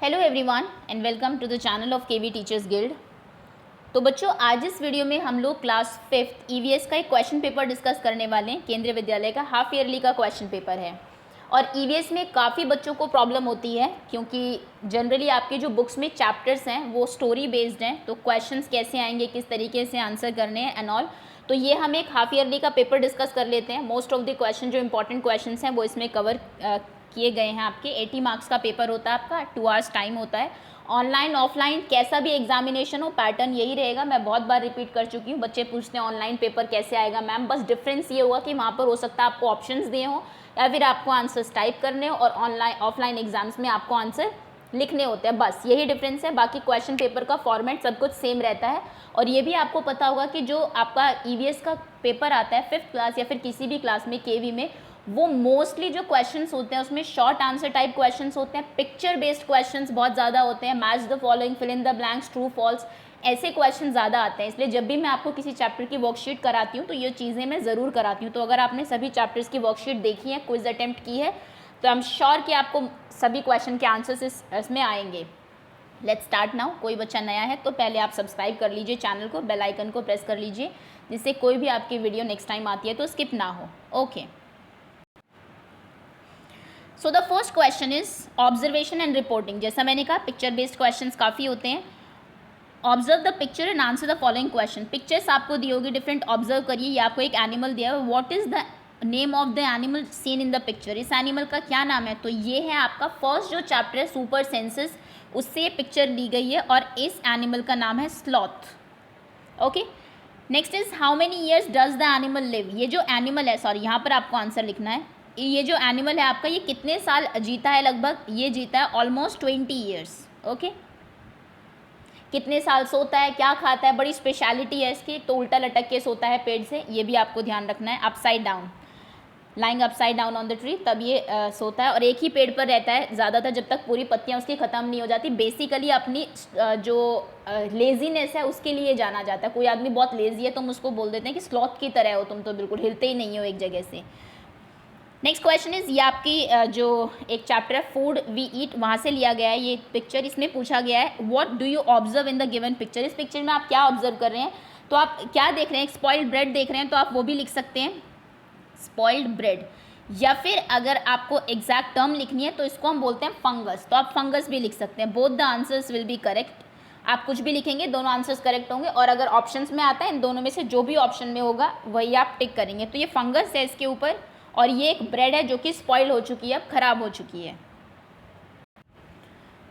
Hello everyone and welcome to the channel of KV teachers guild. तो बच्चों, आज इस वीडियो में हम लोग क्लास 5th ईवीएस का एक क्वेश्चन पेपर डिस्कस करने वाले हैं। केंद्रीय विद्यालय का हाफ ईयरली का क्वेश्चन पेपर है और ईवीएस में काफ़ी बच्चों को प्रॉब्लम होती है क्योंकि जनरली आपके जो बुक्स में चैप्टर्स हैं वो स्टोरी बेस्ड हैं, तो क्वेश्चंस कैसे आएंगे, किस तरीके से आंसर करने हैं एंड ऑल। तो ये हम एक हाफ ईयरली का पेपर डिस्कस कर लेते हैं। मोस्ट ऑफ द क्वेश्चन जो इंपॉर्टेंट क्वेश्चन हैं वो इसमें कवर किए गए हैं। आपके 80 मार्क्स का पेपर होता है, आपका 2 आवर्स टाइम होता है। ऑनलाइन ऑफलाइन कैसा भी एग्जामिनेशन हो, पैटर्न यही रहेगा। मैं बहुत बार रिपीट कर चुकी हूँ, बच्चे पूछते हैं ऑनलाइन पेपर कैसे आएगा मैम। बस डिफरेंस ये होगा कि वहाँ पर हो सकता है आपको ऑप्शंस दिए हों या फिर आपको आंसर्स टाइप करने हो और ऑफलाइन एग्जाम्स में आपको आंसर लिखने होते हैं। बस यही डिफरेंस है, बाकी क्वेश्चन पेपर का फॉर्मेट सब कुछ सेम रहता है। और ये भी आपको पता होगा कि जो आपका ईवीएस का पेपर आता है 5th क्लास या फिर किसी भी क्लास में केवी में, वो मोस्टली जो क्वेश्चंस होते हैं उसमें शॉर्ट आंसर टाइप क्वेश्चंस होते हैं, पिक्चर बेस्ड क्वेश्चंस बहुत ज़्यादा होते हैं। Match the following, fill in the blanks, true false, ऐसे क्वेश्चन ज़्यादा आते हैं। इसलिए जब भी मैं आपको किसी चैप्टर की वर्कशीट कराती हूँ तो ये चीज़ें मैं ज़रूर कराती हूँ। तो अगर आपने सभी चैप्टर्स की वर्कशीट देखी है, क्विज अटेम्प्ट की है, तो आई एम श्योर कि आपको सभी क्वेश्चन के आंसर्स इसमें आएंगे। Let's start now. कोई बच्चा नया है तो पहले आप सब्सक्राइब कर लीजिए चैनल को, बेल आइकन को प्रेस कर लीजिए, जिससे कोई भी आपकी वीडियो नेक्स्ट टाइम आती है तो स्किप ना हो। Okay, so the first question is observation and reporting. जैसा मैंने कहा पिक्चर बेस्ड क्वेश्चंस काफ़ी होते हैं। Observe the picture and answer the following question. Pictures आपको दी होगी डिफरेंट, ऑब्जर्व करिए। ये आपको एक एनिमल दिया है, what is the name of the animal seen in the picture. इस एनिमल का क्या नाम है? तो ये है आपका फर्स्ट जो चैप्टर है सुपर सेंसेस, उससे ये पिक्चर ली गई है और इस एनिमल का नाम है sloth. Okay, next is how many years does the animal live. ये जो एनिमल है, सॉरी यहाँ पर आपको आंसर लिखना है, ये जो एनिमल है आपका ये कितने साल जीता है? लगभग ये जीता है ऑलमोस्ट 20 ईयर्स। ओके, कितने साल सोता है, क्या खाता है, बड़ी स्पेशलिटी है इसकी। तो उल्टा लटक के सोता है पेड़ से, ये भी आपको ध्यान रखना है। Upside down, lying upside down on the tree, तब ये सोता है और एक ही पेड़ पर रहता है ज़्यादातर जब तक पूरी पत्तियाँ उसकी ख़त्म नहीं हो जाती। बेसिकली अपनी जो लेजीनेस है उसके लिए जाना जाता है। कोई आदमी बहुत लेजी है तो हम उसको बोल देते हैं कि स्लॉथ की तरह हो तुम, तो बिल्कुल हिलते ही नहीं हो एक जगह से। नेक्स्ट क्वेश्चन इज, ये आपकी जो एक चैप्टर है फूड वी ईट, वहाँ से लिया गया है ये पिक्चर। इसमें पूछा गया है what do you observe in the given picture. इस पिक्चर में आप क्या ऑब्जर्व कर रहे हैं? तो आप क्या देख रहे हैं? स्पॉइल्ड ब्रेड देख रहे हैं, तो आप वो भी लिख सकते हैं स्पॉइल्ड ब्रेड। या फिर अगर आपको एग्जैक्ट टर्म लिखनी है तो इसको हम बोलते हैं फंगस, तो आप फंगस भी लिख सकते हैं। Both the answers will be correct. आप कुछ भी लिखेंगे दोनों आंसर्स करेक्ट होंगे, और अगर ऑप्शंस में आता है इन दोनों में से जो भी ऑप्शन में होगा वही आप टिक करेंगे। तो ये फंगस है इसके ऊपर, और ये एक ब्रेड है जो कि स्पॉइल हो चुकी है, अब खराब हो चुकी है।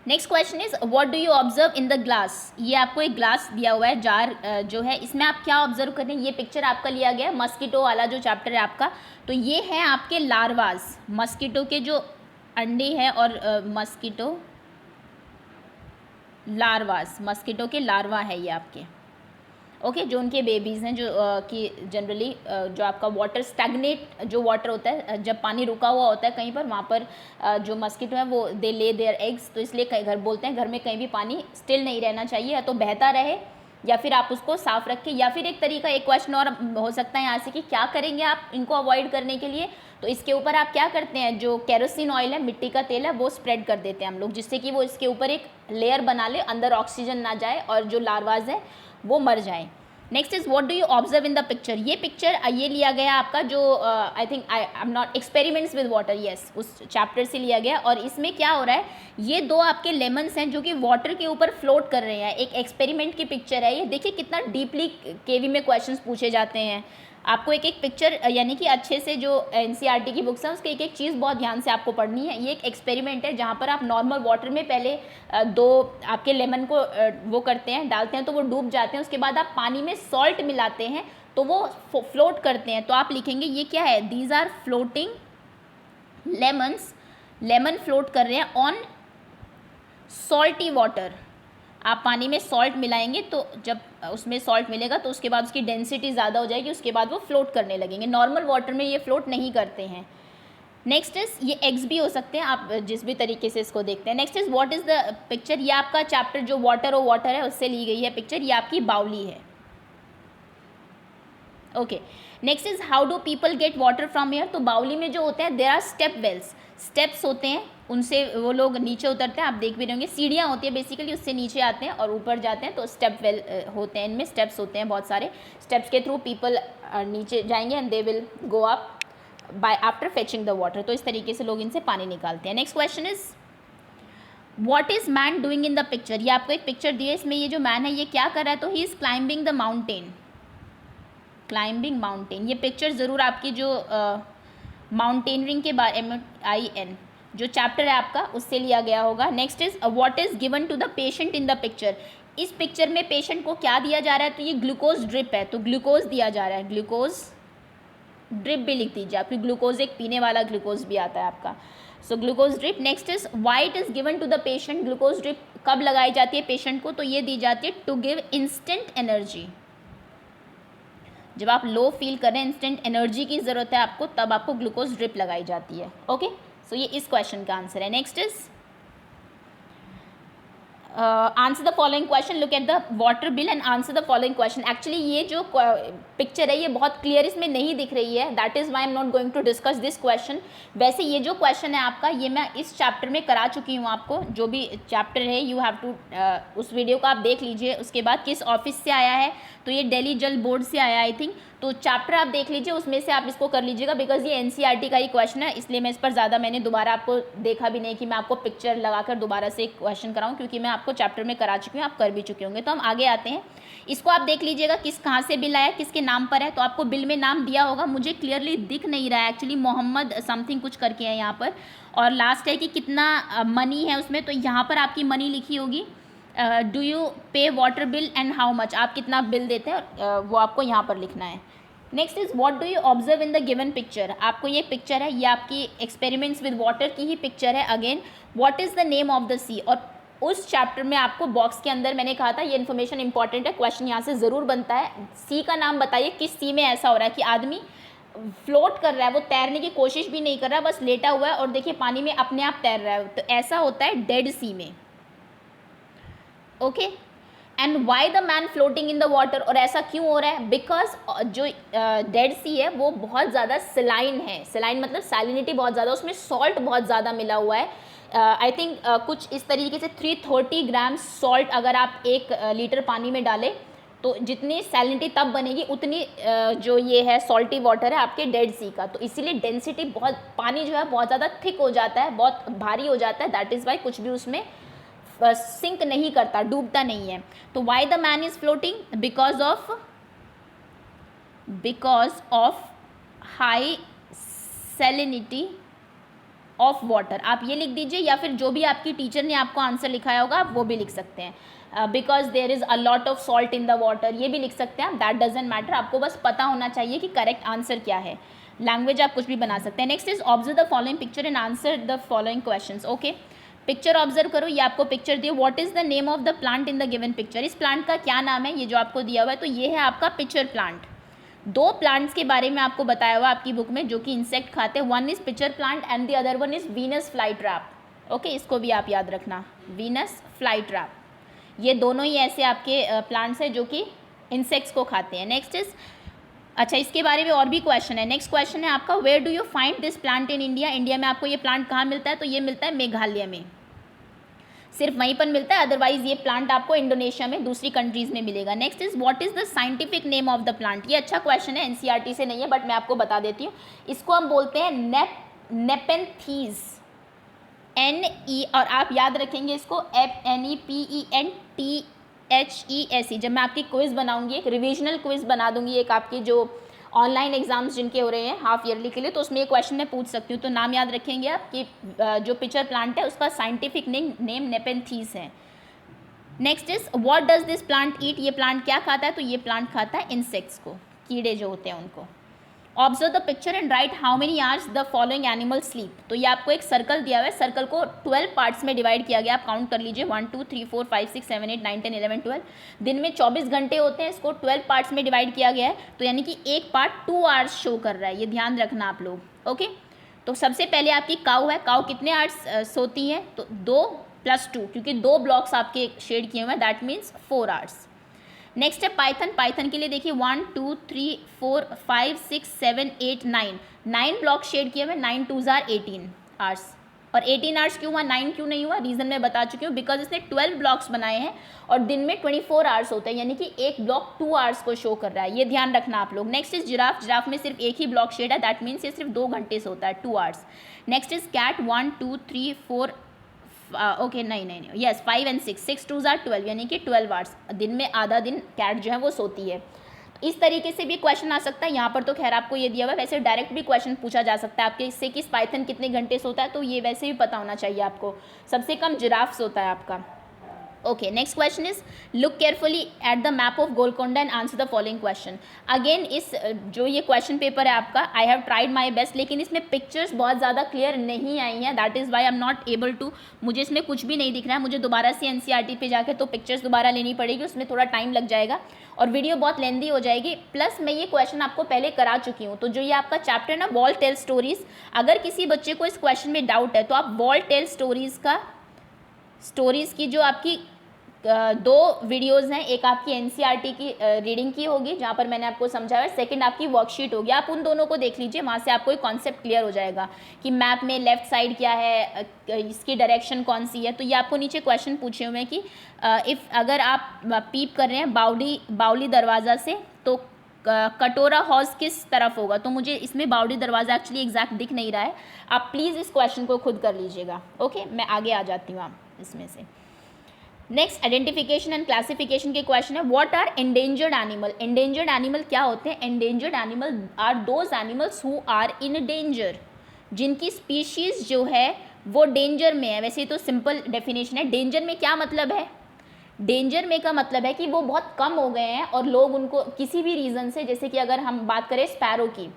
Next question is what do you observe in the glass. ये आपको एक ग्लास दिया हुआ है, जार जो है, इसमें आप क्या ऑब्जर्व कर रहे हैं? ये पिक्चर आपका लिया गया है मस्कीटो वाला जो चैप्टर है आपका, तो ये है आपके लार्वास, मस्कीटो के जो अंडे हैं और मस्कीटो लार्वास, मस्कीटो के लार्वा है ये आपके। ओके, जो उनके बेबीज़ हैं, जो कि जनरली जो आपका वाटर स्टैग्नेट जो वाटर होता है, जब पानी रुका हुआ होता है कहीं पर, वहाँ पर जो मस्कीटो है वो दे ले देयर एग्स, तो इसलिए कई घर बोलते हैं घर में कहीं भी पानी स्टिल नहीं रहना चाहिए, या तो बहता रहे या फिर आप उसको साफ रखें। या फिर एक तरीका, एक क्वेश्चन और हो सकता है यहाँ से कि क्या करेंगे आप इनको अवॉइड करने के लिए। तो इसके ऊपर आप क्या करते हैं, जो केरोसिन ऑयल है, मिट्टी का तेल है, वो स्प्रेड कर देते हैं हम लोग, जिससे कि वो इसके ऊपर एक लेयर बना ले, अंदर ऑक्सीजन ना जाए और जो लार्वाज है वो मर जाए। Next is what do you observe in the picture. ये पिक्चर ये लिया गया आपका जो I think I am not experiments with water, yes, उस चैप्टर से लिया गया। और इसमें क्या हो रहा है, ये दो आपके लेमन्स हैं जो कि वाटर के ऊपर फ्लोट कर रहे हैं। एक एक्सपेरिमेंट की पिक्चर है ये। देखिए कितना डीपली केवी में क्वेश्चंस पूछे जाते हैं। आपको एक एक पिक्चर, यानी कि अच्छे से जो एनसीईआरटी की बुक्स हैं उसकी एक एक चीज़ बहुत ध्यान से आपको पढ़नी है। ये एक एक्सपेरिमेंट है जहाँ पर आप नॉर्मल वाटर में पहले दो आपके लेमन को वो करते हैं, डालते हैं, तो वो डूब जाते हैं। उसके बाद आप पानी में सॉल्ट मिलाते हैं तो वो फ्लोट करते हैं। तो आप लिखेंगे ये क्या है, these are floating lemons, lemon float कर रहे हैं ऑन सॉल्टी वाटर। आप पानी में सॉल्ट मिलाएंगे तो जब उसमें सॉल्ट मिलेगा तो उसके बाद उसकी डेंसिटी ज़्यादा हो जाएगी, उसके बाद वो फ्लोट करने लगेंगे। नॉर्मल वाटर में ये फ्लोट नहीं करते हैं। नेक्स्ट इज, ये एग्स भी हो सकते हैं, आप जिस भी तरीके से इसको देखते हैं। Next is what is the picture. ये आपका चैप्टर जो वाटर और वाटर है उससे ली गई है पिक्चर, ये आपकी बाउली है। Okay, next is how do people get water from air. तो बाउली में जो होते हैं there are step wells, steps होते हैं उनसे वो लोग नीचे उतरते हैं, आप देख भी रहे होंगे सीढ़ियाँ होती है बेसिकली, उससे नीचे आते हैं और ऊपर जाते हैं, तो स्टेप वेल होते हैं, इनमें स्टेप्स होते हैं बहुत सारे, स्टेप्स के थ्रू पीपल नीचे जाएंगे and they will go up by after fetching the water. तो इस तरीके से लोग इनसे पानी निकालते हैं। Next question is what is man doing in the picture. ये आपको एक पिक्चर दी है, इसमें ये जो मैन है ये क्या कर रहा है, तो he is climbing the mountain, climbing mountain. ये पिक्चर ज़रूर आपकी जो माउंटेनरिंग के बारे में MIN जो चैप्टर है आपका उससे लिया गया होगा। Next is what is given to the patient in the picture. इस पिक्चर में पेशेंट को क्या दिया जा रहा है, तो ये ग्लूकोज ड्रिप है, तो ग्लूकोज दिया जा रहा है, ग्लूकोज ड्रिप भी लिख दीजिए आपकी, ग्लूकोज एक पीने वाला ग्लूकोज भी आता है आपका, so glucose drip. Next is why it is given to the patient. Glucose drip कब लगाई जाती है पेशेंट को, तो ये दी जाती है टू गिव इंस्टेंट एनर्जी। जब आप लो फील कर रहे हैं, इंस्टेंट एनर्जी की ज़रूरत है आपको, तब आपको ग्लूकोज ड्रिप लगाई जाती है। ओके, सो ये इस क्वेश्चन का आंसर है। Next is answer the following question, look at the water bill and answer the following question. Actually ये जो पिक्चर है ये बहुत क्लियर इसमें नहीं दिख रही है, that is why I am not going to discuss this question. वैसे ये जो क्वेश्चन है आपका ये मैं इस चैप्टर में करा चुकी हूँ आपको, जो भी चैप्टर है यू हैव टू उस वीडियो को आप देख लीजिए। उसके बाद किस ऑफिस से आया है, तो ये दिल्ली जल बोर्ड से आया आई थिंक, तो चैप्टर आप देख लीजिए, उसमें से आप इसको कर लीजिएगा, बिकॉज ये NCERT का ही क्वेश्चन है, इसलिए मैं इस पर ज़्यादा मैंने दोबारा आपको देखा भी नहीं कि मैं आपको पिक्चर लगाकर दोबारा से क्वेश्चन कराऊं, क्योंकि मैं आपको चैप्टर में करा चुकी हूँ, आप कर भी चुके होंगे। तो हम आगे आते हैं, इसको आप देख लीजिएगा किस कहाँ से बिल आया, किसके नाम पर है, तो आपको बिल में नाम दिया होगा, मुझे क्लियरली दिख नहीं रहा है एक्चुअली, मोहम्मद समथिंग कुछ करके है यहाँ पर, और लास्ट है कि कितना मनी है उसमें, तो यहाँ पर आपकी मनी लिखी होगी, डू यू पे water bill and how much, आप कितना बिल देते हैं वो आपको यहाँ पर लिखना है। Next is what do you observe in the given picture. आपको ये पिक्चर है, ये आपकी एक्सपेरिमेंट्स विद वाटर की ही पिक्चर है। Again what is the name of the sea, और उस चैप्टर में आपको बॉक्स के अंदर मैंने कहा था ये इन्फॉर्मेशन इंपॉर्टेंट है, क्वेश्चन यहाँ से ज़रूर बनता है। सी का नाम बताइए, किस सी में ऐसा हो रहा है कि आदमी फ्लोट कर रहा है, वो तैरने की कोशिश भी नहीं कर रहा, बस लेटा हुआ है और देखिए पानी में अपने आप तैर रहा है, तो ऐसा होता है डेड सी में। Okay, and why the man floating in the water, और ऐसा क्यों हो रहा है, बिकॉज जो डेड सी है वो बहुत ज़्यादा सलाइन है, सलाइन मतलब सैलिनिटी बहुत ज़्यादा, उसमें सॉल्ट बहुत ज़्यादा मिला हुआ है। आई थिंक कुछ इस तरीके से 330 ग्राम सॉल्ट अगर आप 1 लीटर पानी में डालें तो जितनी सैलिनिटी तब बनेगी उतनी जो ये है सॉल्टी वाटर है आपके डेड सी का, तो इसीलिए डेंसिटी बहुत, पानी जो है बहुत ज़्यादा थिक हो जाता है, बहुत भारी हो जाता है, दैट इज़ वाई कुछ भी उसमें सिंक नहीं करता, डूबता नहीं है। तो why the man is floating, because of high salinity of water, आप ये लिख दीजिए, या फिर जो भी आपकी टीचर ने आपको आंसर लिखाया होगा आप वो भी लिख सकते हैं, because there is a lot of salt in the water, ये भी लिख सकते हैं, दैट डजेंट मैटर, आपको बस पता होना चाहिए कि करेक्ट आंसर क्या है। लैंग्वेज आप कुछ भी बना सकते हैं। Next is observe the following picture and answer the following questions. Okay, picture observe करो, ये आपको पिक्चर दिए, what is the name of the plant in the given picture, इस प्लांट का क्या नाम है, ये जो आपको दिया हुआ है, तो ये है आपका पिक्चर प्लांट। 2 प्लांट्स के बारे में आपको बताया हुआ आपकी बुक में जो कि इंसेक्ट खाते हैं, one is pitcher plant and the other one is Venus fly trap. Okay, इसको भी आप याद रखना, वीनस फ्लाई ट्रैप, ये दोनों ही ऐसे आपके प्लांट्स हैं जो कि इंसेक्ट्स को खाते हैं। नेक्स्ट इज, अच्छा इसके बारे में और भी क्वेश्चन है। नेक्स्ट क्वेश्चन है आपका, where do you find this plant in India, India में आपको ये प्लांट कहाँ मिलता है, तो ये मिलता है मेघालय में, सिर्फ वहीं पर मिलता है, अदरवाइज ये प्लांट आपको इंडोनेशिया में दूसरी कंट्रीज़ में मिलेगा। Next is what is the scientific name of the plant, ये अच्छा क्वेश्चन है, NCERT से नहीं है बट मैं आपको बता देती हूँ, इसको हम बोलते हैं नेपेंथीज, NE, और आप याद रखेंगे इसको NEPENTHESE। जब मैं आपकी क्विज़ बनाऊंगी, एक रिविजनल क्विज़ बना दूंगी, एक आपकी जो ऑनलाइन एग्जाम्स जिनके हो रहे हैं हाफ ईयरली के लिए, तो उसमें ये क्वेश्चन मैं पूछ सकती हूँ, तो नाम याद रखेंगे आप कि जो पिक्चर प्लांट है उसका साइंटिफिक नेम नेपेंथीस है। Next is what does this plant eat, ये प्लांट क्या खाता है, तो ये प्लांट खाता है इंसेक्ट्स को, कीड़े जो होते हैं उनको। Observe the picture and right how many hours the following animal sleep, तो ये आपको एक सर्कल दिया हुआ है, सर्कल को 12 पार्ट्स में डिवाइड किया गया, आप काउंट कर लीजिए 1 2 3 4 5 6 7 8 9 10 11 12, दिन में 24 घंटे होते हैं, इसको 12 पार्ट्स में डिवाइड किया गया है, तो यानी कि एक पार्ट 2 आवर्स शो कर रहा है, ये ध्यान रखना आप लोग। ओके, तो सबसे पहले आपकी काऊ है, काऊ कितने आवर्स सोती है, तो 2 + 2, क्योंकि 2 ब्लॉक्स आपके शेड किए हुए हैं, दैट मीन्स 4 आवर्स। नेक्स्ट है पाइथन, पाइथन के लिए देखिए 1 2 3 4 5 6 7 8 9 ब्लॉक शेड किए हुए, 9 2 = 18 आवर्स, और 18 आवर्स क्यों हुआ, 9 क्यों नहीं हुआ, रीज़न मैं बता चुकी हूँ, बिकॉज इसने 12 ब्लॉक्स बनाए हैं और दिन में 24 आवर्स होते हैं, यानी कि एक ब्लॉक 2 आवर्स को शो कर रहा है, ये ध्यान रखना आप लोग। नेक्स्ट इज जिराफ, जिराफ में सिर्फ एक ही ब्लॉक शेड है, दैट मीन्स ये सिर्फ 2 घंटे से होता है, 2 hours. Next is cat, 1 2 3 4 okay नहीं, यस 5 एंड 6, 6 2 आर 12, यानी कि 12 आवर्स, दिन में आधा दिन कैट जो है वो सोती है। इस तरीके से भी क्वेश्चन आ सकता है, यहाँ पर तो खैर आपको ये दिया हुआ है, वैसे डायरेक्ट भी क्वेश्चन पूछा जा सकता है आपके इससे कि पाइथन कितने घंटे सोता है, तो ये वैसे भी पता होना चाहिए आपको, सबसे कम जिराफ सोता है आपका। Okay, next question is look carefully at the map of Golconda and answer the following question. Again इस जो ये क्वेश्चन पेपर है आपका, I have tried my best, लेकिन इसमें पिक्चर्स बहुत ज़्यादा क्लियर नहीं आई हैं, that is why I am not able to, मुझे इसमें कुछ भी नहीं दिख रहा है, मुझे दोबारा से एनसीईआरटी पे जाकर तो पिक्चर्स दोबारा लेनी पड़ेगी, उसमें थोड़ा टाइम लग जाएगा और वीडियो बहुत लेंदी हो जाएगी, प्लस मैं ये क्वेश्चन आपको पहले करा चुकी हूँ। तो जो ये आपका चैप्टर है ना वॉल टेल स्टोरीज, अगर किसी बच्चे को इस क्वेश्चन में डाउट है तो आप वॉल टेल स्टोरीज़ की जो आपकी 2 वीडियोज़ हैं, एक आपकी एनसीईआरटी की रीडिंग की होगी जहाँ पर मैंने आपको समझाया है, सेकंड आपकी वर्कशीट होगी, आप उन दोनों को देख लीजिए, वहाँ से आपको एक कॉन्सेप्ट क्लियर हो जाएगा कि मैप में लेफ्ट साइड क्या है, इसकी डायरेक्शन कौन सी है। तो ये आपको नीचे क्वेश्चन पूछे हुए हैं कि अगर आप पीप कर रहे हैं बाउली दरवाज़ा से तो कटोरा हॉज किस तरफ होगा, तो मुझे इसमें बाउली दरवाज़ा एक्चुअली एग्जैक्ट दिख नहीं रहा है, आप प्लीज़ इस क्वेश्चन को खुद कर लीजिएगा। ओके, मैं आगे आ जाती हूँ आप इसमें से। नेक्स्ट आइडेंटिफिकेशन एंड क्लासिफिकेशन के क्वेश्चन है, what are endangered animal. Endangered animal क्या होते हैं, endangered animal are those animals who are in danger, जिनकी स्पीशीज़ जो है वो डेंजर में है। वैसे तो सिंपल डेफिनेशन है, डेंजर में क्या मतलब है, डेंजर में का मतलब है कि वो बहुत कम हो गए हैं और लोग उनको किसी भी रीज़न से, जैसे कि अगर हम बात करें स्पैरो की,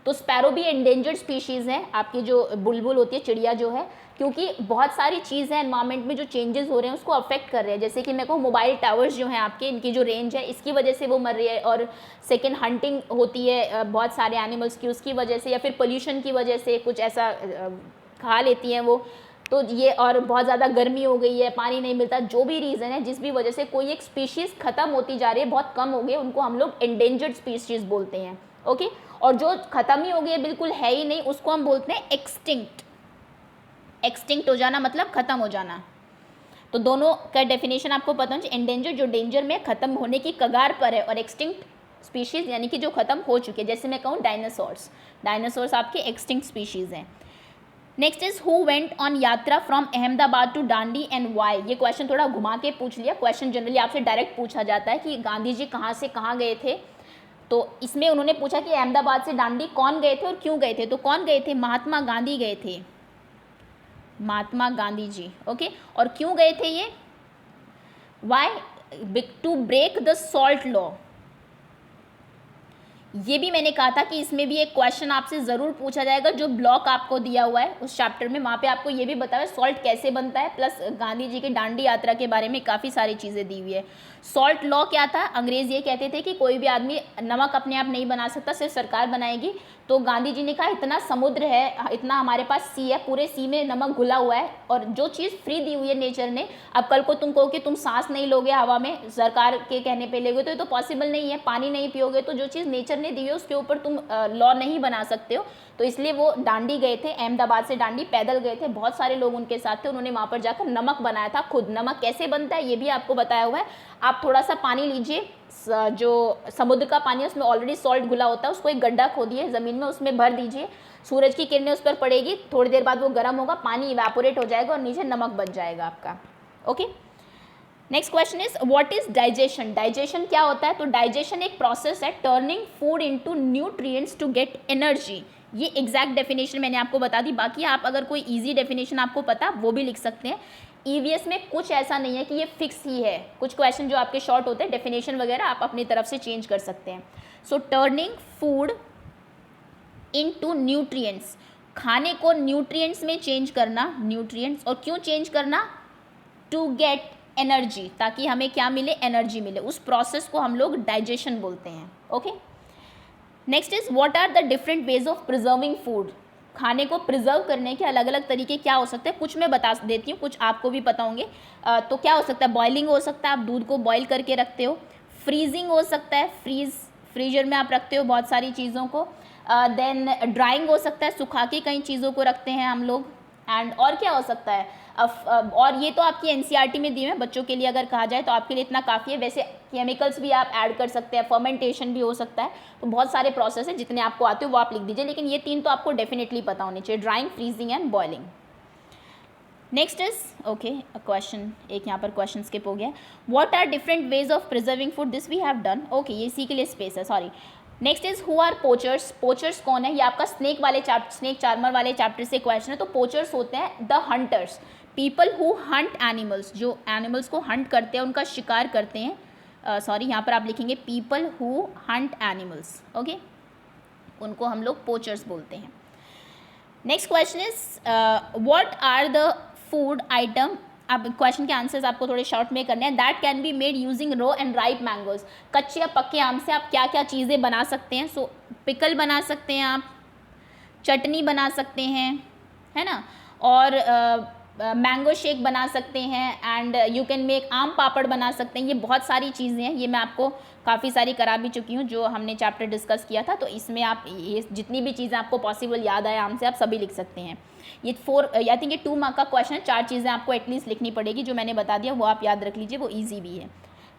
तो स्पैरो भी एंडेंजर्ड स्पीशीज़ है, आपकी जो बुलबुल होती है चिड़िया जो है, क्योंकि बहुत सारी चीज़ें एनवायरनमेंट में जो चेंजेस हो रहे हैं उसको अफेक्ट कर रहे हैं, जैसे कि मैं कहूँ मोबाइल टावर्स जो हैं आपके, इनकी जो रेंज है इसकी वजह से वो मर रही है, और सेकंड हंटिंग होती है बहुत सारे एनिमल्स की उसकी वजह से, या फिर पोल्यूशन की वजह से कुछ ऐसा खा लेती हैं वो, तो ये, और बहुत ज़्यादा गर्मी हो गई है, पानी नहीं मिलता, जो भी रीज़न है जिस भी वजह से कोई एक स्पीशीज़ ख़त्म होती जा रही है, बहुत कम हो गई, उनको हम लोग एंडेंजर्ड स्पीशीज़ बोलते हैं। ओके, और जो ख़त्म ही हो गई है, बिल्कुल है ही नहीं, उसको हम बोलते हैं एक्सटिंक्ट। एक्सटिंक्ट हो जाना मतलब ख़त्म हो जाना। तो दोनों का डेफिनेशन आपको पता होना चाहिए, एंडेंजर जो डेंजर में ख़त्म होने की कगार पर है, और एक्सटिंक्ट स्पीशीज़ यानी कि जो ख़त्म हो चुके हैं, जैसे मैं कहूँ डायनासोर्स आपके एक्सटिंक्ट स्पीशीज़ हैं। Next is who went on yatra from Ahmedabad to Dandi and why. ये क्वेश्चन थोड़ा घुमा के पूछ लिया, क्वेश्चन जनरली आपसे डायरेक्ट पूछा जाता है कि गांधी जी कहाँ से कहाँ गए थे, तो इसमें उन्होंने पूछा कि अहमदाबाद से दांडी कौन गए थे और क्यों गए थे, तो कौन गए थे, महात्मा गांधी गए थे, महात्मा गांधी जी। ओके, और क्यों गए थे ये, why, to break the salt law. ये भी मैंने कहा था कि इसमें भी एक क्वेश्चन आपसे ज़रूर पूछा जाएगा, जो ब्लॉक आपको दिया हुआ है उस चैप्टर में, वहाँ पे आपको ये भी बताया सॉल्ट कैसे बनता है, प्लस गांधी जी की दांडी यात्रा के बारे में काफ़ी सारी चीज़ें दी हुई है। सॉल्ट लॉ क्या था, अंग्रेज़ ये कहते थे कि कोई भी आदमी नमक अपने आप नहीं बना सकता, सिर्फ सरकार बनाएगी। तो गांधी जी ने कहा इतना समुद्र है, इतना हमारे पास सी है, पूरे सी में नमक घुला हुआ है, और जो चीज़ फ्री दी हुई है नेचर ने, अब कल को तुम कहो कि तुम सांस नहीं लोगे हवा में, सरकार के कहने पे लोगे, तो ये तो पॉसिबल नहीं है, पानी नहीं पियोगे, तो जो चीज़ नेचर ने दी है उसके ऊपर तुम लॉ नहीं बना सकते हो। तो इसलिए वो दांडी गए थे, अहमदाबाद से दांडी पैदल गए थे, बहुत सारे लोग उनके साथ थे, उन्होंने वहाँ पर जाकर नमक बनाया था खुद। नमक कैसे बनता है ये भी आपको बताया हुआ है। आप थोड़ा सा पानी लीजिए, जो समुद्र का पानी है उसमें ऑलरेडी सॉल्ट घुला होता है, उसको एक गड्ढा खोदिए ज़मीन में, उसमें भर दीजिए, सूरज की किरणें उस पर पड़ेगी, थोड़ी देर बाद वो गर्म होगा, पानी इवेपोरेट हो जाएगा और नीचे नमक बच जाएगा आपका। Okay, next question is what is digestion. Digestion क्या होता है, तो डाइजेशन एक प्रोसेस है turning food into nutrients to get energy. ये एग्जैक्ट डेफिनेशन मैंने आपको बता दी, बाकी आप अगर कोई इजी डेफिनेशन आपको पता वो भी लिख सकते हैं। ईवीएस में कुछ ऐसा नहीं है कि ये फिक्स ही है, कुछ क्वेश्चन जो आपके शॉर्ट होते हैं डेफिनेशन वगैरह आप अपनी तरफ से चेंज कर सकते हैं। सो टर्निंग फूड इनटू न्यूट्रिएंट्स, खाने को न्यूट्रिएंट्स में चेंज करना, न्यूट्रिएंट्स, और क्यों चेंज करना, टू गेट एनर्जी, ताकि हमें क्या मिले, एनर्जी मिले, उस प्रोसेस को हम लोग डाइजेशन बोलते हैं। Okay, next is what are the different ways of preserving food. खाने को प्रिजर्व करने के अलग अलग तरीके क्या हो सकते हैं, कुछ मैं बता देती हूँ, कुछ आपको भी पता होंगे। तो क्या हो सकता है, बॉइलिंग हो सकता है, आप दूध को बॉईल करके रखते हो, फ्रीजिंग हो सकता है, फ्रीजर में आप रखते हो बहुत सारी चीज़ों को, देन ड्राइंग हो सकता है, सुखा के कई चीज़ों को रखते हैं हम लोग, एंड और क्या हो सकता है और ये तो आपकी एनसीईआरटी में दिए हैं बच्चों के लिए, अगर कहा जाए तो आपके लिए इतना काफ़ी है। वैसे केमिकल्स भी आप ऐड कर सकते हैं, फर्मेंटेशन भी हो सकता है, तो बहुत सारे प्रोसेस हैं, जितने आपको आते हो वो आप लिख दीजिए, लेकिन ये 3 तो आपको डेफिनेटली पता होनी चाहिए, drying, freezing and boiling. Next is okay question, एक यहाँ पर क्वेश्चन स्किप हो गया। What are different ways of preserving food, this we have done, okay ये इसी के लिए स्पेस है, sorry. Next is who are poachers, poachers कौन है, ये आपका स्नेक वाले चैप्टर, स्नेक चार्मर वाले चैप्टर से क्वेश्चन है। तो पोचर्स होते हैं the hunters, people who hunt animals, जो एनिमल्स को हंट करते हैं, उनका शिकार करते हैं। सॉरी यहाँ पर आप लिखेंगे people who hunt animals, okay, उनको हम लोग पोचर्स बोलते हैं। Next question is what are the food item, अब क्वेश्चन के आंसर्स आपको थोड़े शॉर्ट में करने हैं। That can be made using raw and ripe mangoes, कच्चे या पक्के आम से आप क्या क्या चीज़ें बना सकते हैं। सो पिकल बना सकते हैं आप, चटनी बना सकते हैं, है ना, और मैंगो शेक बना सकते हैं, एंड यू कैन मेक आम पापड़ बना सकते हैं। ये बहुत सारी चीज़ें हैं, ये मैं आपको काफ़ी सारी करा भी चुकी हूँ जो हमने चैप्टर डिस्कस किया था। तो इसमें आप ये जितनी भी चीज़ें आपको पॉसिबल याद आए आम से, आप सभी लिख सकते हैं। ये 4 आई थिंक ये 2 मार्क का क्वेश्चन है, 4 चीज़ें आपको एटलीस्ट लिखनी पड़ेगी, जो मैंने बता दिया वो आप याद रख लीजिए, वो ईजी भी है।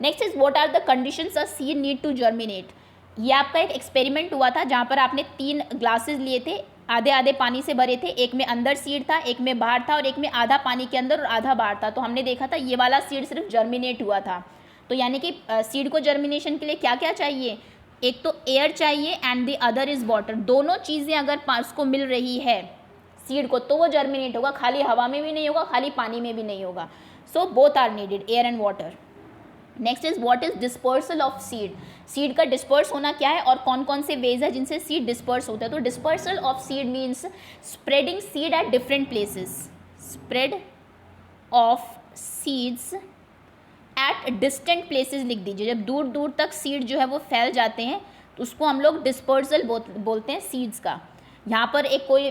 Next is what are the conditions a seed need to germinate, ये आपका एक एक्सपेरिमेंट हुआ था जहाँ पर आपने 3 ग्लासेस लिए थे, आधे आधे पानी से भरे थे, एक में अंदर सीड था, एक में बाहर था, और एक में आधा पानी के अंदर और आधा बाहर था। तो हमने देखा था ये वाला सीड सिर्फ जर्मिनेट हुआ था। तो यानी कि सीड को जर्मिनेशन के लिए क्या क्या चाहिए, एक तो एयर चाहिए and the other is water, दोनों चीज़ें अगर उसको मिल रही है सीड को तो वो जर्मिनेट होगा, खाली हवा में भी नहीं होगा, खाली पानी में भी नहीं होगा। So both are needed, air and water. Next is what is dispersal of seed, seed का डिस्पर्स होना क्या है और कौन कौन से वेज है जिनसे सीड डिस्पर्स होता है। तो dispersal of seed means spreading seed at different places, spread of seeds at distant places लिख दीजिए। जब दूर दूर तक सीड जो है वो फैल जाते हैं तो उसको हम लोग डिस्पर्सल बोलते हैं सीड्स का। यहाँ पर एक कोई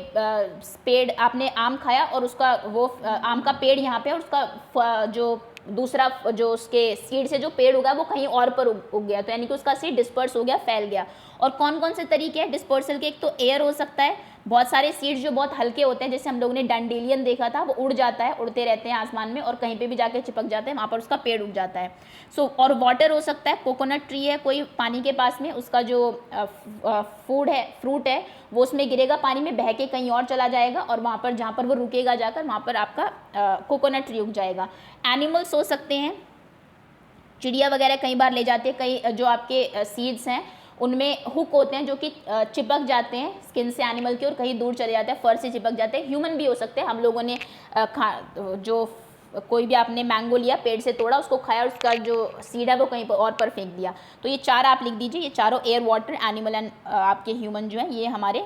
पेड़, आपने आम खाया और उसका वो आम का पेड़ यहाँ पे, और उसका जो दूसरा जो उसके सीड से जो पेड़ उगा वो कहीं और पर उग गया, तो यानी कि उसका सीड डिस्पर्स हो गया, फैल गया। और कौन कौन से तरीके हैं डिस्पर्सल के, एक तो एयर हो सकता है, बहुत सारे सीड्स जो बहुत हल्के होते हैं, जैसे हम लोगों ने डैंडेलियन देखा था, वो उड़ जाता है, उड़ते रहते हैं आसमान में और कहीं पे भी जाके चिपक जाते हैं, वहाँ पर उसका पेड़ उग जाता है। सो और वाटर हो सकता है, कोकोनट ट्री है कोई पानी के पास में, उसका जो फ्रूट है वो उसमें गिरेगा, पानी में बह के कहीं और चला जाएगा, और वहाँ पर जहाँ पर वो रुकेगा जाकर वहाँ पर आपका कोकोनट ट्री उग जाएगा। एनिमल्स हो सकते हैं, चिड़िया वगैरह कई बार ले जाते हैं, कई जो आपके सीड्स हैं उनमें हुक होते हैं जो कि चिपक जाते हैं स्किन से एनिमल के और कहीं दूर चले जाते हैं, फर से चिपक जाते हैं। ह्यूमन भी हो सकते हैं, हम लोगों ने जो कोई भी आपने मैंगो लिया, पेड़ से तोड़ा, उसको खाया और उसका जो सीड है वो कहीं पर और पर फेंक दिया। तो ये 4 आप लिख दीजिए, ये चारों एयर, वाटर, एनिमल एंड आपके ह्यूमन जो है, ये हमारे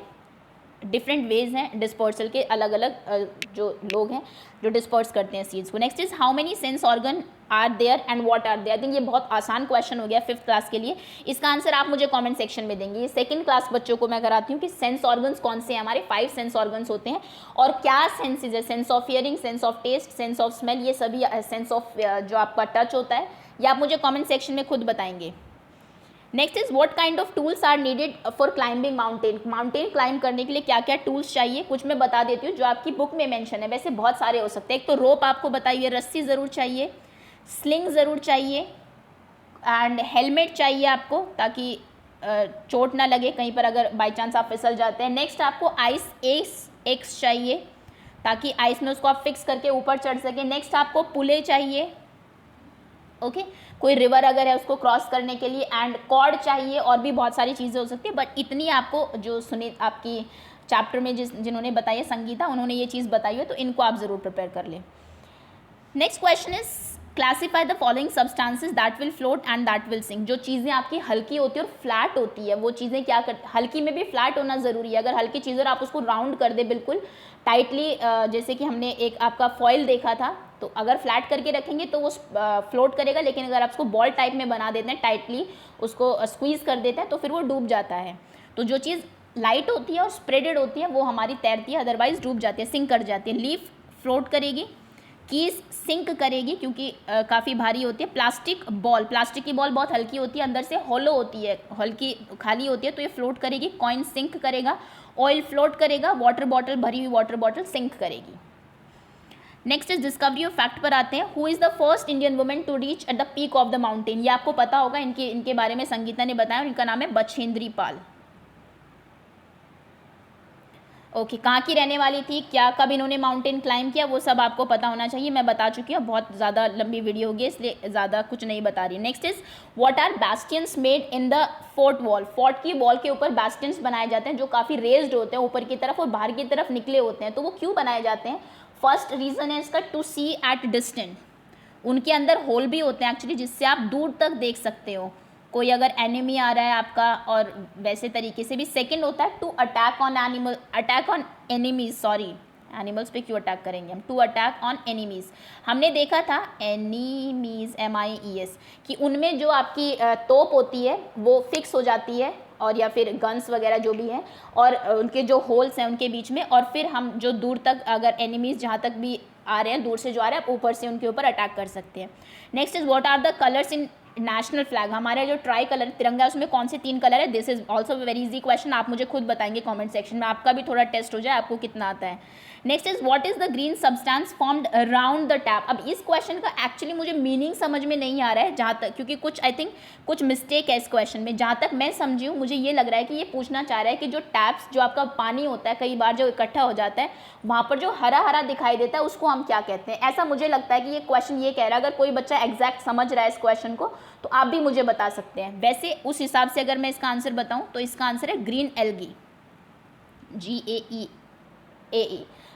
डिफरेंट वेज हैं डिस्पर्सल के, अलग अलग जो लोग हैं जो डिस्पर्स करते हैं सीड्स को। Next is how many sense organ are there and what are there. I think ये बहुत आसान क्वेश्चन हो गया 5th क्लास के लिए, इसका आंसर आप मुझे कमेंट सेक्शन में देंगे। ये 2nd क्लास बच्चों को मैं कराती हूँ कि सेंस ऑर्गन्स कौन से हैं, हमारे 5 सेंस ऑर्गन्स होते हैं और क्या सेंसेज है, sense of hearing, sense of taste, sense of smell, ये सभी सेंस ऑफ जो आपका टच होता है, ये आप मुझे कॉमेंट सेक्शन में खुद बताएंगे। Next is what kind of tools are needed for climbing mountain, mountain climb करने के लिए क्या क्या टूल्स चाहिए, कुछ मैं बता देती हूँ जो आपकी बुक में मेंशन है, वैसे बहुत सारे हो सकते हैं। एक तो रोप आपको बताइए, रस्सी ज़रूर चाहिए, स्लिंग ज़रूर चाहिए, एंड हेलमेट चाहिए आपको ताकि चोट ना लगे कहीं पर अगर बाई चांस आप फिसल जाते हैं। नेक्स्ट आपको आइस एक्स चाहिए ताकि आइस में उसको आप फिक्स करके ऊपर चढ़ सकें। नेक्स्ट आपको पुले चाहिए, ओके कोई रिवर अगर है उसको क्रॉस करने के लिए, एंड कॉर्ड चाहिए, और भी बहुत सारी चीज़ें हो सकती है, बट इतनी आपको जो सुनी आपकी चैप्टर में जिन्होंने बताई है, संगीता, उन्होंने ये चीज़ बताई है, तो इनको आप ज़रूर प्रिपेयर कर लें। Next question is classify the following substances that will float and that will sink. जो चीज़ें आपकी हल्की होती है और फ्लैट होती है, वो चीज़ें क्या कर, हल्की में भी फ्लैट होना ज़रूरी है। अगर हल्की चीज़ और आप उसको राउंड कर दे बिल्कुल टाइटली, जैसे कि हमने एक आपका फॉइल देखा था, तो अगर फ्लैट करके रखेंगे तो वो फ्लोट करेगा, लेकिन अगर आप उसको बॉल टाइप में बना देते हैं, टाइटली उसको स्क्वीज़ कर देते हैं, तो फिर वो डूब जाता है। तो जो चीज़ लाइट होती है और स्प्रेडेड होती है वो हमारी तैरती है, अदरवाइज डूब जाती है, सिंक कर जाती है। लीफ फ्लोट करेगी, कीज सिंक करेगी क्योंकि काफ़ी भारी होती है। प्लास्टिक की बॉल बहुत हल्की होती है, अंदर से हॉलो होती है, हल्की खाली होती है, तो ये फ्लोट करेगी। कॉइन सिंक करेगा, ऑयल फ्लोट करेगा, वाटर बॉटल, भरी हुई वाटर बॉटल सिंक करेगी। Next is discovery of fact पर आते हैं। Who is the first Indian women to reach at the peak of the mountain. ये आपको पता होगा, इनके बारे में संगीता ने बताया, और इनका नाम है बछेंद्री पाल। ओके, कहाँ की रहने वाली थी, क्या कब इन्होंने माउंटेन क्लाइंब किया, वो सब आपको पता होना चाहिए। मैं बता चुकी हूँ, बहुत ज़्यादा लंबी वीडियो होगी इसलिए ज़्यादा कुछ नहीं बता रही। Next is what are bastions made in the fort wall. Fort की वॉल के ऊपर बैस्टियंस बनाए जाते हैं जो काफ़ी रेज्ड होते हैं ऊपर की तरफ और बाहर की तरफ निकले होते हैं। तो वो क्यों बनाए जाते हैं? फर्स्ट रीज़न है इसका टू सी एट डिस्टेंस। उनके अंदर होल भी होते हैं एक्चुअली, जिससे आप दूर तक देख सकते हो कोई अगर एनिमी आ रहा है आपका, और वैसे तरीके से भी। सेकंड होता है to attack on animal, attack on enemies, sorry animals पे क्यों अटैक करेंगे हम, टू अटैक ऑन एनिमीज। हमने देखा था एनिमीज MIES कि उनमें जो आपकी तोप होती है वो फिक्स हो जाती है, और या फिर गन्स वगैरह जो भी हैं, और उनके जो होल्स हैं उनके बीच में, और फिर हम जो दूर तक अगर एनिमीज जहाँ तक भी आ रहे हैं, दूर से जो आ रहे हैं, ऊपर से उनके ऊपर अटैक कर सकते हैं। Next is what are the colours in national flag. हमारा जो ट्राई कलर तिरंगा है उसमें कौन से 3 कलर है? This is also very easy question, आप मुझे खुद बताएंगे कमेंट सेक्शन में, आपका भी थोड़ा टेस्ट हो जाए आपको कितना आता है। Next is what is the green substance formed around the tap. अब इस क्वेश्चन का एक्चुअली मुझे मीनिंग समझ में नहीं आ रहा है जहाँ तक, क्योंकि कुछ आई थिंक कुछ मिस्टेक है इस क्वेश्चन में। जहाँ तक मैं समझी हूँ, मुझे ये लग रहा है कि ये पूछना चाह रहा है कि जो टैप्स, जो आपका पानी होता है कई बार जो इकट्ठा हो जाता है, वहाँ पर जो हरा हरा दिखाई देता है उसको हम क्या कहते हैं। ऐसा मुझे लगता है कि ये क्वेश्चन ये कह रहा है। अगर कोई बच्चा एग्जैक्ट समझ रहा है इस क्वेश्चन को तो आप भी मुझे बता सकते हैं। वैसे उस हिसाब से अगर मैं इसका आंसर बताऊं तो इसका आंसर है ग्रीन एल्गी, GAEAE।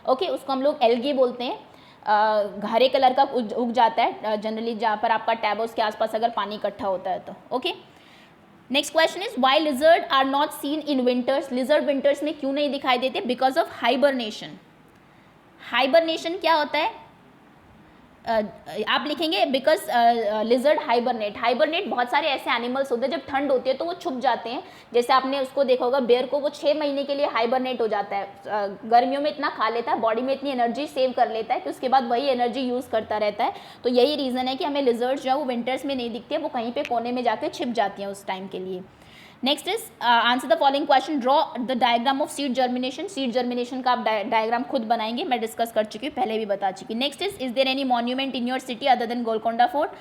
ओके, उसको हम लोग एल्गी बोलते हैं। हरे कलर का उग जाता है जनरली जहाँ पर आपका टैब है उसके आसपास अगर पानी इकट्ठा होता है तो। Okay, next question is why lizard are not seen in winters. Lizard winters में क्यों नहीं दिखाई देते? Because of hibernation. हाइबरनेशन क्या होता है? आप लिखेंगे बिकॉज लिजर्ड हाइबरनेट। हाइबरनेट बहुत सारे ऐसे एनिमल्स होते हैं जब ठंड होती है तो वो छुप जाते हैं। जैसे आपने उसको देखा होगा बेयर को, वो 6 महीने के लिए हाइबरनेट हो जाता है। गर्मियों में इतना खा लेता है, बॉडी में इतनी एनर्जी सेव कर लेता है कि उसके बाद वही एनर्जी यूज़ करता रहता है। तो यही रीज़न है कि हमें लिजर्ड्स जो है वो विंटर्स में नहीं दिखते, वो कहीं पर कोने में जाकर छिप जाती हैं उस टाइम के लिए। Next is answer the following question, draw the diagram of seed germination. Seed germination का आप डायग्राम खुद बनाएंगे, मैं डिस्कस कर चुकी हूँ, पहले भी बता चुकी। Next is there any monument in your city other than Golconda fort.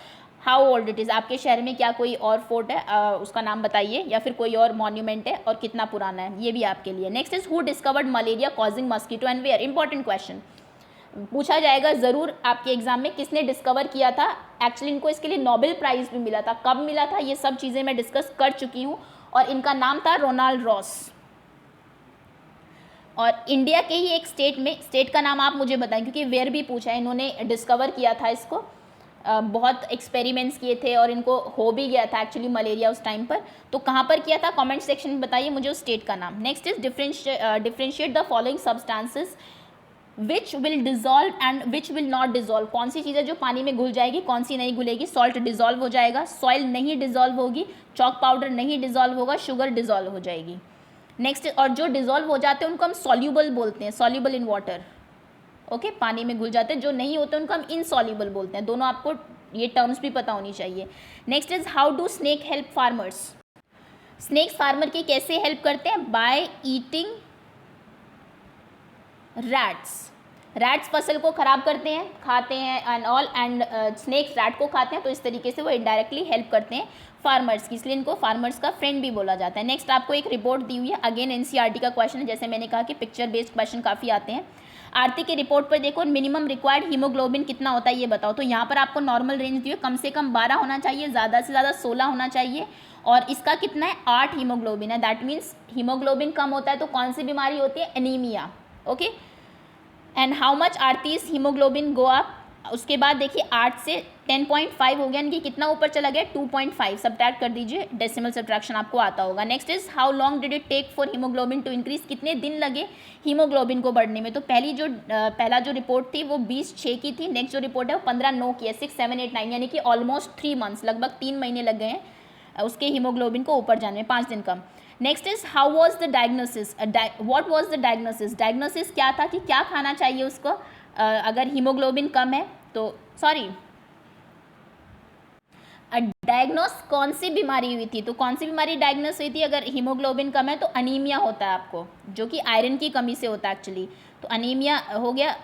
How old it is. आपके शहर में क्या कोई और फोर्ट है, उसका नाम बताइए, या फिर कोई और मॉन्यूमेंट है और कितना पुराना है, ये भी आपके लिए। Next is who discovered malaria causing mosquito and where. Important question पूछा जाएगा ज़रूर आपके एग्जाम में, किसने डिस्कवर किया था। एक्चुअली इनको इसके लिए नोबेल प्राइज़ भी मिला था, कब मिला था ये सब चीज़ें मैं डिस्कस कर चुकी हूँ, और इनका नाम था रोनाल्ड रॉस। और इंडिया के ही एक स्टेट में, स्टेट का नाम आप मुझे बताएं क्योंकि वेयर भी पूछा है, इन्होंने डिस्कवर किया था इसको। बहुत एक्सपेरिमेंट्स किए थे और इनको हो भी गया था एक्चुअली मलेरिया उस टाइम पर। तो कहाँ पर किया था कमेंट सेक्शन में बताइए मुझे उस स्टेट का नाम। Next is differentiate the following substances which will dissolve and which will not dissolve. कौन सी चीज़ें जो पानी में घुल जाएगी, कौन सी नहीं घुलेगी। सॉल्ट डिजॉल्व हो जाएगा, सॉइल नहीं डिजॉल्व होगी, चॉक पाउडर नहीं डिजॉल्व होगा, शुगर डिजॉल्व हो जाएगी। नेक्स्ट, और जो डिजॉल्व हो जाते हैं उनको हम सॉल्यूबल बोलते हैं, सॉल्यूबल इन वाटर। ओके, पानी में घुल जाते हैं। जो नहीं होते उनको हम इनसॉल्यूबल बोलते हैं। दोनों आपको ये टर्म्स भी पता होनी चाहिए। Next is how do snake help farmers. Snakes farmer की कैसे हेल्प करते हैं? By eating rats. रैट्स फसल को ख़राब करते हैं, खाते हैं and all, and snacks rat को खाते हैं, तो इस तरीके से वो इनडायरेक्टली हेल्प करते हैं फार्मर्स की, इसलिए इनको फार्मर्स का फ्रेंड भी बोला जाता है। नेक्स्ट आपको एक रिपोर्ट दी हुई है, अगेन NCERT का क्वेश्चन है। जैसे मैंने कहा कि पिक्चर बेस्ड क्वेश्चन काफ़ी आते हैं। आरती के रिपोर्ट पर देखो, मिनिमम रिक्वायर्ड हीमोग्लोबिन कितना होता है ये बताओ। तो यहाँ पर आपको नॉर्मल रेंज दी है, कम से कम 12 होना चाहिए, ज़्यादा से ज़्यादा 16 होना चाहिए, और इसका कितना है 8 हीमोग्लोबिन है। दैट मीन्स हीमोग्लोबिन कम होता है तो कौन सी बीमारी होती है? Anaemia. Okay, and how much आरतीस हीमोग्लोबिन गो अप। उसके बाद देखिए 8 से 10.5 हो गया, यानी कि कितना ऊपर चला गया? 2.5। सब्ट्रैक्ट कर दीजिए, डेसिमल सब्ट्रैक्शन आपको आता होगा। Next is how long did it take for haemoglobin to increase. कितने दिन लगे हीमोग्लोबिन को बढ़ने में? तो पहला जो रिपोर्ट थी वो 20/6 की थी। नेक्स्ट जो रिपोर्ट है वो 15/9 की है, 6, 7, 8, 9, यानी कि ऑलमोस्ट 3 मंथ्स, लगभग 3 महीने लग गए हैं उसके हीमोग्लोबिन को ऊपर जाने में, 5 दिन कम। Next is how was the diagnosis, what was the diagnosis. Diagnosis क्या था कि क्या खाना चाहिए उसको अगर हीमोग्लोबिन कम है तो, सॉरी डायग्नोस कौन सी बीमारी हुई थी, तो कौन सी बीमारी डायग्नोस हुई थी? अगर हीमोग्लोबिन कम है तो अनीमिया होता है आपको, जो कि आयरन की कमी से होता है एक्चुअली। तो अनीमिया हो गया,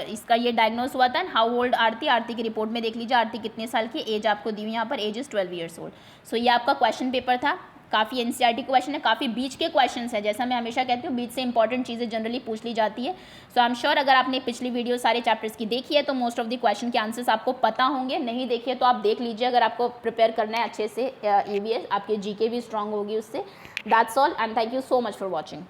इसका ये डायग्नोस हुआ था। हाउ ओल्ड आरती? आरती की रिपोर्ट में देख लीजिए आरती कितने साल की, एज आपको दी हुई यहाँ पर, एज इज़ 12 ईयर्स ओल्ड। सो ये आपका क्वेश्चन पेपर था। काफ़ी एनसीईआरटी क्वेश्चन है, काफ़ी बीच के क्वेश्चंस है, जैसा मैं हमेशा कहती हूँ बीच से इंपॉर्टेंट चीज़ें जनरली पूछ ली जाती है। सो आई एम श्योर अगर आपने पिछली वीडियो सारे चैप्टर्स की देखी है तो मोस्ट ऑफ द क्वेश्चन के आंसर्स आपको पता होंगे। नहीं देखिए तो आप देख लीजिए, अगर आपको प्रिपेयर करना है अच्छे से ईवीएस, आपकी जीके भी स्ट्रांग होगी उससे। That's all and thank you so much for watching.